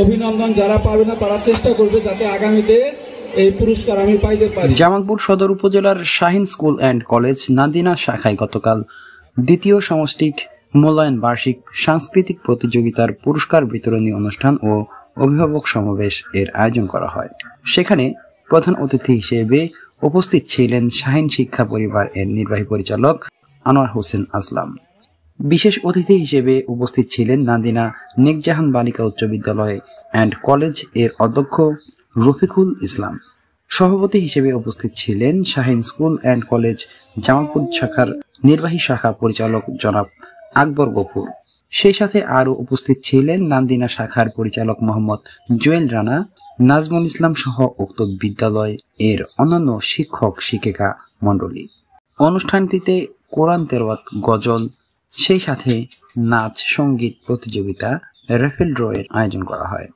অভিনন্দন। যারা পারবে না তারা চেষ্টা করবে যাতে আগামীতে এই পুরস্কার আমি পাইতে পারি। জামালপুর সদর উপজেলার শাহিন স্কুল অ্যান্ড কলেজ নাদিনা শাখায় গতকাল দ্বিতীয় সামষ্টিক মূল্যায়ন বার্ষিক সাংস্কৃতিক প্রতিযোগিতার পুরস্কার বিতরণী অনুষ্ঠান ও অভিভাবক সমাবেশ এর আয়োজন করা হয়। সেখানে প্রধান অতিথি হিসেবে উপস্থিত ছিলেন শাহিন শিক্ষা পরিবার এর নির্বাহী পরিচালক আনোয়ার হোসেন আসলাম। বিশেষ অতিথি হিসেবে উপস্থিত ছিলেন নাদিনা নেকজাহান বালিকা উচ্চ বিদ্যালয় অ্যান্ড কলেজ এর অধ্যক্ষ রফিকুল ইসলাম। সভাপতি হিসেবে উপস্থিত ছিলেন Shahin school and college Jamalpur শাখার নির্বাহী শাখা পরিচালক জনাব আকবর গফুর। সেই সাথে আরও উপস্থিত ছিলেন নাদিনা শাখার পরিচালক মোহাম্মদ জুয়েল রানা, নাজমুল ইসলাম সহ উক্ত বিদ্যালয় এর অন্যান্য শিক্ষক শিক্ষিকা মণ্ডলী। অনুষ্ঠানটিতে কোরআন তেলাওয়াত, গজল, সেই সাথে নাচ সঙ্গীত প্রতিযোগিতা, রেফেল ড্র এর আয়োজন করা হয়।